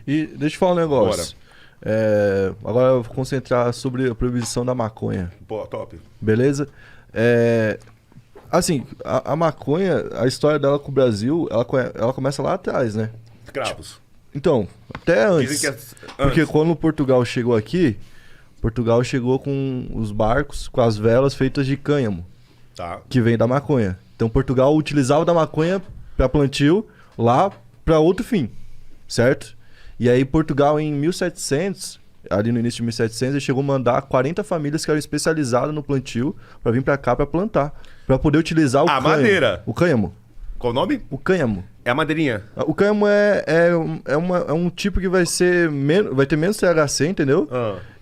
E deixa eu falar um negócio. Agora eu vou concentrar sobre a proibição da maconha. Pô, top. Beleza? Assim, a maconha, a história dela com o Brasil, ela começa lá atrás, né? Escravos. Então, até antes. Dizem que Porque quando Portugal chegou aqui, Portugal chegou com os barcos, com as velas feitas de cânhamo, Tá. que vem da maconha. Então Portugal utilizava da maconha para plantio lá para outro fim, certo? E aí Portugal em 1700, ali no início de 1700, ele chegou a mandar 40 famílias que eram especializadas no plantio para vir para cá para plantar, para poder utilizar o cânhamo. madeira. O cânhamo. Qual o nome? O cânhamo. É a madeirinha. O cânhamo é um tipo que vai ter menos THC, entendeu?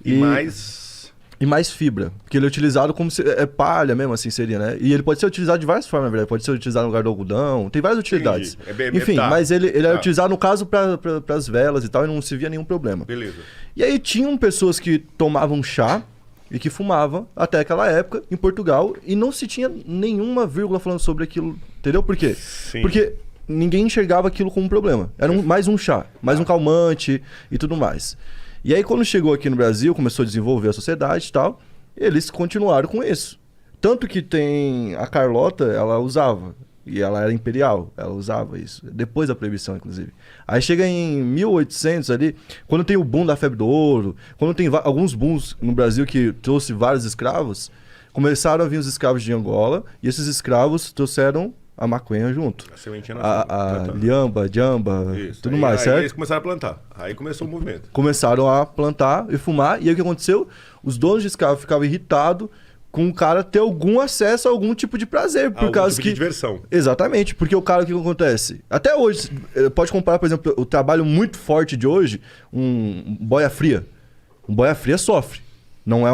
E mais fibra. Porque ele é utilizado como palha mesmo, assim seria, né? E ele pode ser utilizado de várias formas, na verdade. Pode ser utilizado no lugar do algodão. Tem várias utilidades. Enfim, mas ele é utilizado no caso para as velas e tal, e não se via nenhum problema. Beleza. E aí tinham pessoas que tomavam chá e que fumavam até aquela época em Portugal e não se tinha nenhuma vírgula falando sobre aquilo. Entendeu por quê? Sim. Porque ninguém enxergava aquilo como um problema. Era mais um chá, mais um calmante e tudo mais. E aí quando chegou aqui no Brasil, começou a desenvolver a sociedade e tal, eles continuaram com isso. Tanto que tem a Carlota, ela usava, e ela era imperial, ela usava isso, depois da proibição, inclusive. Aí chega em 1800 ali, quando tem o boom da febre do ouro, quando tem alguns booms no Brasil que trouxe vários escravos, começaram a vir os escravos de Angola, e esses escravos trouxeram a maconha junto. A liamba, jamba, tudo mais, certo? Aí eles começaram a plantar. Aí começou o movimento. Começaaram a plantar e fumar. E aí o que aconteceu? Os donos de escravo ficavam irritados com o cara ter algum acesso a algum tipo de prazer. Por causa tipo de diversão. Exatamente. Porque o cara, o que acontece? Até hoje, pode comparar, por exemplo, o trabalho muito forte de hoje, um boia fria. Um boia fria sofre. Não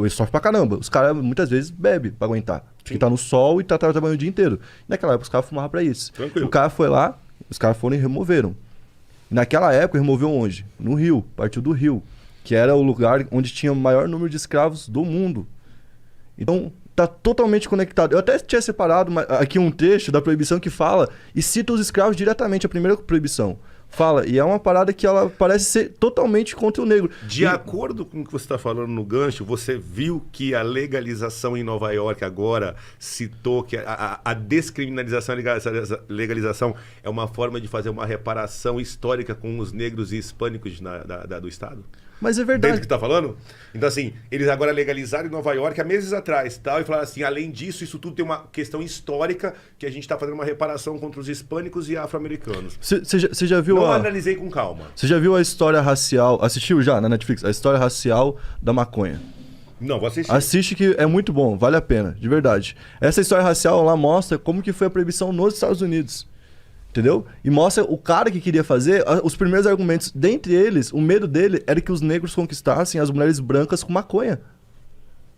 ele sofre pra caramba. Os caras muitas vezes bebem pra aguentar. Porque tá no sol e tá trabalhando o dia inteiro. Naquela época os caras fumavam pra isso. Tranquilo. O cara foi lá, os caras foram e removeram. Naquela época removeu onde? No Rio, partiu do Rio. Que era o lugar onde tinha o maior número de escravos do mundo. Então tá totalmente conectado. Eu até tinha separado aqui um trecho da proibição que fala e cita os escravos diretamente, a primeira proibição. Fala, e é uma parada que ela parece ser totalmente contra o negro. De acordo com o que você está falando no gancho, você viu que a legalização em Nova York agora citou que a descriminalização e legalização é uma forma de fazer uma reparação histórica com os negros e hispânicos do Estado? Mas é verdade. Dentro do que tá falando? Então, assim, eles agora legalizaram em Nova York há meses atrás, tal, e falaram assim, além disso, isso tudo tem uma questão histórica que a gente tá fazendo uma reparação contra os hispânicos e afro-americanos. Você já viu Não analisei com calma. Você já viu a história racial, assistiu já na Netflix, a história racial da maconha? Não, vou assistir. Assiste que é muito bom, vale a pena, de verdade. Essa história racial lá mostra como que foi a proibição nos Estados Unidos. Entendeu? E mostra o cara que queria fazer, os primeiros argumentos. Dentre eles, o medo dele era que os negros conquistassem as mulheres brancas com maconha.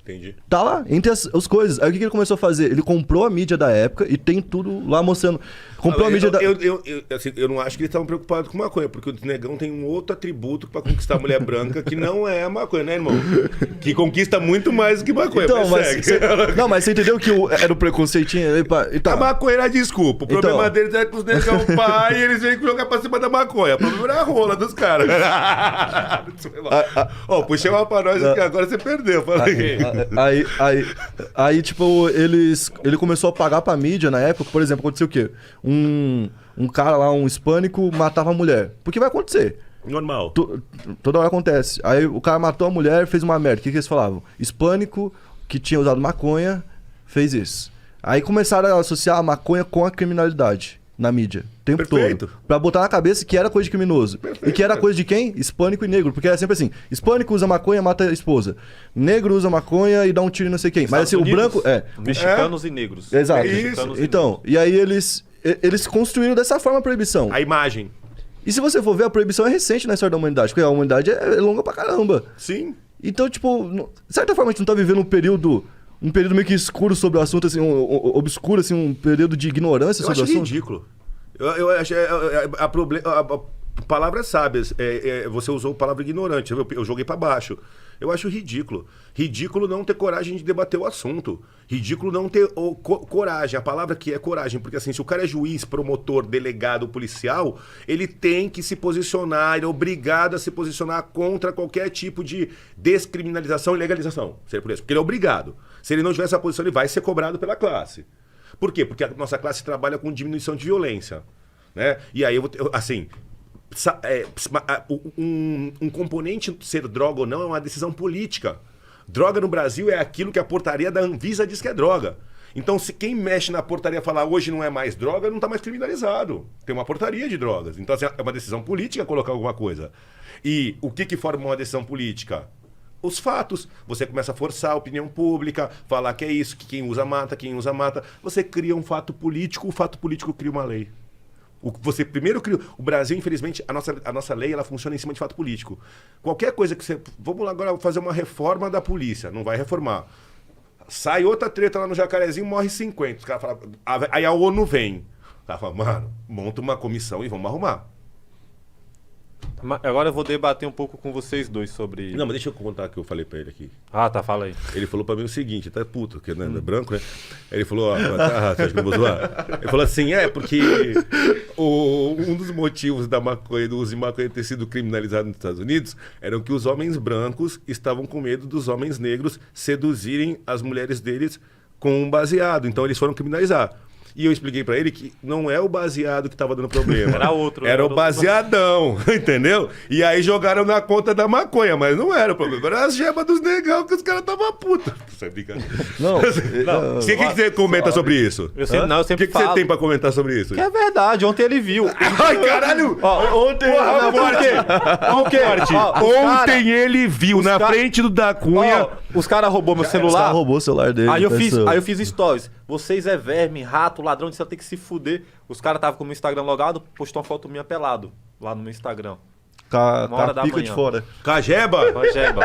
Entendi. Tá lá, entre as coisas. Aí o que ele começou a fazer? Ele comprou a mídia da época e tem tudo lá mostrando. Comprou a mídia da... eu não acho que eles estavam preocupados com maconha, porque o negão tem um outro atributo pra conquistar a mulher branca que não é a maconha, né, irmão? Que conquista muito mais do que maconha. Então, mas você entendeu que era o preconceitinho? A maconha era desculpa. O problema deles é que os negão pai e eles vêm jogar pra cima da maconha. O problema era a rola dos caras. Puxei uma pra nós aqui, agora você perdeu. Fala aí, tipo, ele começou a pagar pra mídia na época. Por exemplo, aconteceu o quê? Um cara lá, um hispânico, matava a mulher. Porque vai acontecer. Normal. Toda hora acontece. Aí o cara matou a mulher, fez uma merda. O que eles falavam? Hispânico que tinha usado maconha fez isso. Aí começaram a associar a maconha com a criminalidade na mídia. O tempo todo. Pra botar na cabeça que era coisa de criminoso. E que era coisa de quem? Hispânico e negro. Porque era sempre assim. Hispânico usa maconha, mata a esposa. Negro usa maconha e dá um tiro em não sei quem. Mas assim, o branco... Mexicanos e negros. Exato. Então, e aí eles construíram dessa forma a proibição. A imagem. E se você for ver, a proibição é recente na história da humanidade. Porque a humanidade é longa pra caramba. Sim. Então, tipo, de certa forma a gente não tá vivendo um período meio que escuro sobre o assunto, assim, obscuro, assim, um período de ignorância sobre o assunto. Ridículo. Eu acho palavras sábias. Você usou a palavra ignorante. Eu joguei pra baixo. Eu acho ridículo. Ridículo não ter coragem de debater o assunto. Ridículo não ter coragem. A palavra que é coragem. Porque assim, se o cara é juiz, promotor, delegado, policial, ele tem que se posicionar, ele é obrigado a se posicionar contra qualquer tipo de descriminalização e legalização. Seria por isso. Porque ele é obrigado. Se ele não tiver essa posição, ele vai ser cobrado pela classe. Por quê? Porque a nossa classe trabalha com diminuição de violência. Né? E aí, assim... um componente ser droga ou não é uma decisão política. Droga no Brasil é aquilo que a portaria da Anvisa diz que é droga. Então, se quem mexe na portaria falar hoje não é mais droga, não está mais criminalizado. Tem uma portaria de drogas. Então, assim, é uma decisão política colocar alguma coisa. E o que forma uma decisão política? Os fatos. Você começa a forçar a opinião pública, falar que é isso, que quem usa mata, quem usa mata. Você cria um fato político, o fato político cria uma lei. Você primeiro cria... O Brasil, infelizmente, a nossa lei ela funciona em cima de fato político. Qualquer coisa que você... Vamos lá agora fazer uma reforma da polícia. Não vai reformar. Sai outra treta lá no Jacarezinho, morre 50. Os caras falam... Aí a ONU vem. O cara fala, mano, monta uma comissão e vamos arrumar. Agora eu vou debater um pouco com vocês dois sobre... Não, mas deixa eu contar o que eu falei pra ele aqui. Ah, tá, fala aí. Ele falou pra mim o seguinte, tá puto, porque né, é branco, né? Ele falou, ó, tá, você acha que eu vou zoar? Ele falou assim, porque um dos motivos da maconha, do uso de maconha ter sido criminalizado nos Estados Unidos, eram que os homens brancos estavam com medo dos homens negros seduzirem as mulheres deles com um baseado. Então eles foram criminalizar. E eu expliquei pra ele que não é o baseado que tava dando problema. Era outro. Era o baseadão, entendeu? E aí jogaram na conta da maconha, mas não era o problema. Era as gebas dos negão que os caras estavam putos. Isso é brincadeira. Não. O que você comenta sobre isso? Eu sempre O que você tem pra comentar sobre isso? Que é verdade, ontem ele viu. Ai, caralho! Ontem... Ontem ele viu na frente do da Cunha. Os caras roubou meu Os celular. caras roubou o celular dele. Aí eu fiz stories. Vocês é verme, rato, ladrão, você tem que se fuder. Os caras estavam com o meu Instagram logado, postou uma foto minha pelado lá no meu Instagram. Com hora a da pica manhã. de fora. Cajeba? Cajeba.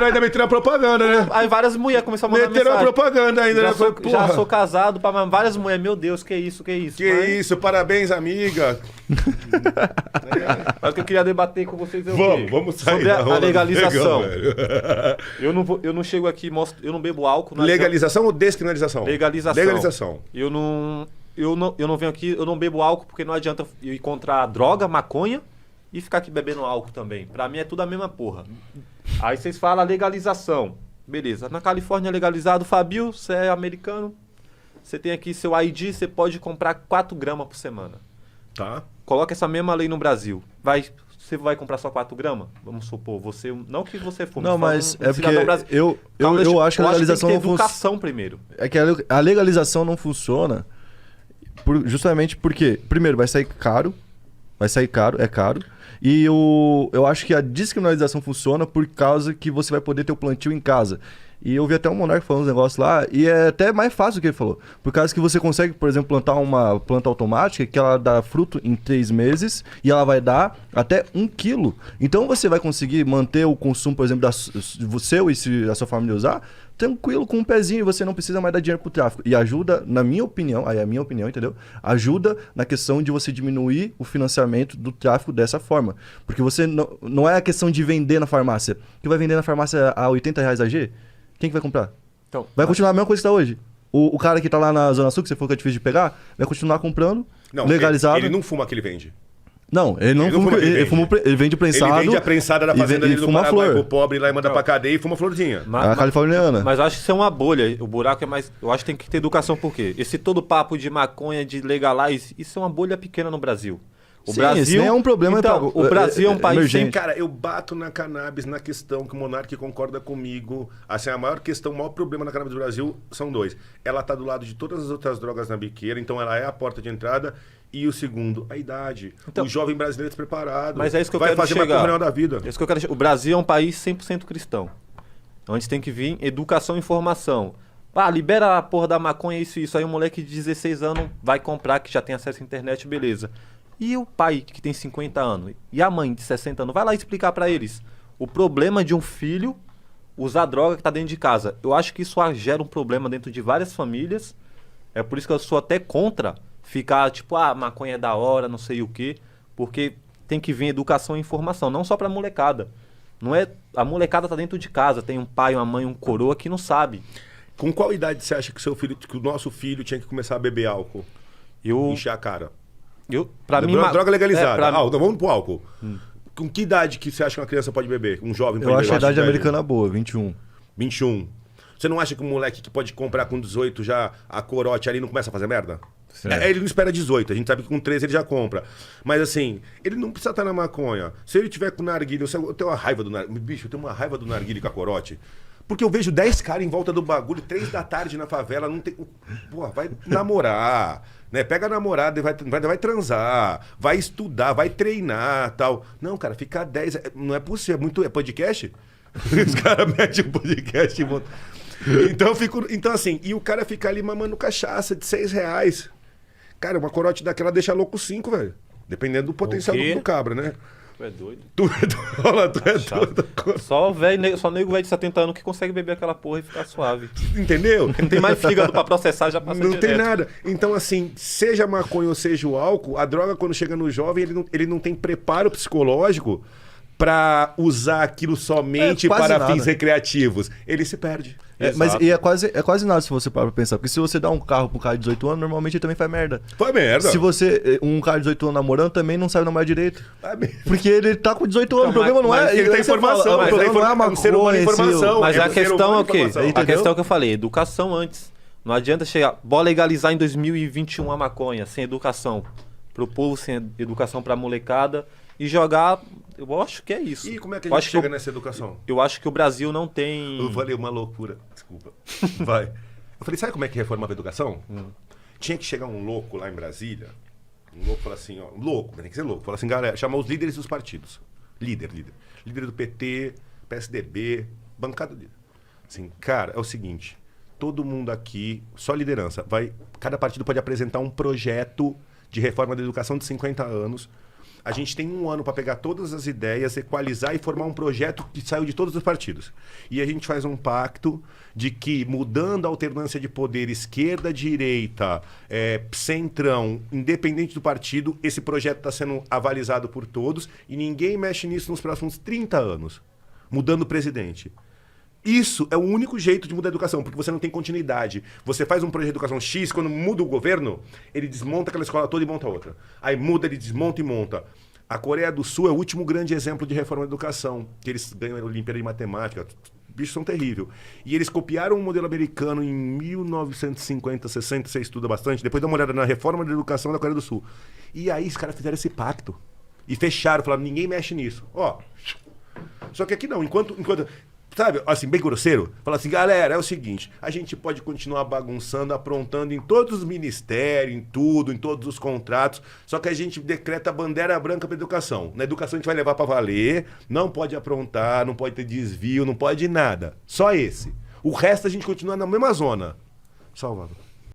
Ainda meteram a propaganda, né? Aí várias mulheres começaram a mandar Meteram a mensagem. propaganda ainda, né? Já sou casado, várias mulheres, meu Deus, que isso. Que Mas- isso, parabéns, amiga. Mas o que eu queria debater com vocês é o quê? Vamos sair sobre da a roda do legalização. negão, velho. Eu não chego aqui, eu não bebo álcool. Não Legalização ou descriminalização? Legalização. Legalização. Eu não venho aqui, eu não bebo álcool porque não adianta eu encontrar droga, maconha e ficar aqui bebendo álcool também. Pra mim é tudo a mesma porra. Aí vocês falam legalização. Beleza. Na Califórnia é legalizado. Fabio, você é americano. Você tem aqui seu ID, você pode comprar 4 gramas por semana. Tá. Coloca essa mesma lei no Brasil. Você vai comprar só 4 gramas? Vamos supor, você... Não que você fume. Não, fala mas um é cidadão porque brasileiro. eu acho que a legalização tem não que ter funciona. educação primeiro. É que a legalização não funciona justamente porque, primeiro, vai sair caro. É caro. E eu acho que a descriminalização funciona por causa que você vai poder ter o plantio em casa. E eu vi até um monarca falando uns negócios lá, e é até mais fácil do que ele falou. Por causa que você consegue, por exemplo, plantar uma planta automática que ela dá fruto em 3 meses e ela vai dar até 1 quilo. Então você vai conseguir manter o consumo, por exemplo, do seu e se a sua família usar, tranquilo, com um pezinho, e você não precisa mais dar dinheiro pro tráfico. E ajuda, na minha opinião, aí é a minha opinião, entendeu? Ajuda na questão de você diminuir o financiamento do tráfico dessa forma. Porque você não é a questão de vender na farmácia. Que vai vender na farmácia a R$80 a G? Quem que vai comprar? Então, Vai continuar a mesma coisa que está hoje. O cara que tá lá na Zona Sul, que você falou que é difícil de pegar, vai continuar comprando, Não, legalizado. Ele não fuma que ele vende. Não, ele não fuma, ele vende prensado. Ele vende a prensada da fazenda dele do fuma Paraguai flor. pro pobre lá e manda pra cadeia e fuma florzinha. A californiana. Mas eu acho que isso é uma bolha. O buraco é mais... Eu acho que tem que ter educação por quê? Esse todo papo de maconha, de legalize, isso é uma bolha pequena no Brasil. O Sim, Brasil isso nem é um problema então, o Brasil é um país emergente. sem... Cara, eu bato na cannabis na questão que o Monark concorda comigo. Assim, a maior questão, o maior problema na cannabis do Brasil são 2. Ela tá do lado de todas as outras drogas na biqueira, então ela é a porta de entrada. E o segundo, a idade. Então, o jovem brasileiro é despreparado. Mas é isso que eu vai quero fazer chegar. uma comunhão da vida. É isso que eu quero chegar. O Brasil é um país 100% cristão. Onde tem que vir educação e informação. Ah, libera a porra da maconha, isso. Aí um moleque de 16 anos vai comprar, que já tem acesso à internet, beleza. E o pai que tem 50 anos? E a mãe de 60 anos? Vai lá explicar pra eles o problema de um filho usar droga que tá dentro de casa. Eu acho que isso gera um problema dentro de várias famílias. É por isso que eu sou até contra ficar tipo, maconha é da hora, não sei o quê. Porque tem que vir educação e informação, não só pra molecada. Não é, a molecada tá dentro de casa, tem um pai, uma mãe, um coroa que não sabe. Com qual idade você acha que o nosso filho tinha que começar a beber álcool? Encher a cara. Pra mim, droga legalizada. pra Então vamos pro álcool. Com que idade que você acha que uma criança pode beber? Um jovem pode Eu beber? acho a idade americana boa, 21. 21. Você não acha que um moleque que pode comprar com 18 já a corote ali não começa a fazer merda? Ele não espera 18, a gente sabe que com 13 ele já compra. Mas assim, ele não precisa estar na maconha. Se ele tiver com narguilha, eu tenho uma raiva do narguilha. Bicho, eu tenho uma raiva do narguilha com a corote. Porque eu vejo 10 caras em volta do bagulho, 3 da tarde na favela, não tem. Pô, vai namorar, né? Pega a namorada e vai transar, vai estudar, vai treinar tal. Não, cara, ficar 10. Não é possível, é podcast? Os caras metem um podcast e voltam. Então, assim, e o cara fica ali mamando cachaça de R$6. Cara, uma corote daquela deixa louco 5, velho. Dependendo do potencial do cabra, né? Tu é doido. Tu é doido. Só nego velho de 70 anos que consegue beber aquela porra e ficar suave. Entendeu? Não tem mais fígado pra processar, já passa Não direto. tem nada. Então, assim, seja maconha ou seja o álcool, a droga, quando chega no jovem, ele não tem preparo psicológico pra usar aquilo somente para nada. fins recreativos. Ele se perde. Mas é quase nada se você parar pra pensar. Porque se você dá um carro pro cara de 18 anos, normalmente ele também faz merda. Foi merda. Se você, um cara de 18 anos namorando, também não sabe namorar direito. Vai merda. Porque ele tá com 18 anos, o problema não é... ele tá aí você informação, fala, mas o problema não é é um ser humano maconha, informação. Mas É a do ser questão humano é o quê? informação. A Entendeu? questão é o que eu falei, educação antes. Não adianta chegar, bora legalizar em 2021 a maconha, sem educação. Pro povo, sem educação pra molecada. E jogar, eu acho que é isso. E como é que a Eu gente acho chega que nessa educação? eu acho que o Brasil não tem... Eu falei uma loucura. Desculpa. Vai. Eu falei, sabe como é que reformava a educação? Tinha que chegar um louco lá em Brasília. Um louco falar assim, ó. Louco, mas tem que ser louco. Falar assim, galera, chamar os líderes dos partidos. Líder. Líder do PT, PSDB, bancada líder. Assim, cara, é o seguinte. Todo mundo aqui, só liderança, cada partido pode apresentar um projeto de reforma da educação de 50 anos. A gente tem um ano para pegar todas as ideias, equalizar e formar um projeto que saiu de todos os partidos. E a gente faz um pacto de que, mudando a alternância de poder esquerda, direita, centrão, independente do partido, esse projeto está sendo avalizado por todos e ninguém mexe nisso nos próximos 30 anos, mudando o presidente. Isso é o único jeito de mudar a educação, porque você não tem continuidade. Você faz um projeto de educação X, quando muda o governo, ele desmonta aquela escola toda e monta outra. Aí muda, ele desmonta e monta. A Coreia do Sul é o último grande exemplo de reforma da educação, que eles ganham a Olimpíada de Matemática. Bichos são terríveis. E eles copiaram o modelo americano em 1950, 60, você estuda bastante, depois dá uma olhada na reforma da educação da Coreia do Sul. E aí os caras fizeram esse pacto. E fecharam, falaram, ninguém mexe nisso. Ó. Só que aqui não, enquanto sabe, assim, bem grosseiro, fala assim, galera, é o seguinte, a gente pode continuar bagunçando, aprontando em todos os ministérios, em tudo, em todos os contratos, só que a gente decreta a bandeira branca para educação. Na educação a gente vai levar para valer, não pode aprontar, não pode ter desvio, não pode nada. Só esse. O resto a gente continua na mesma zona. Salvador.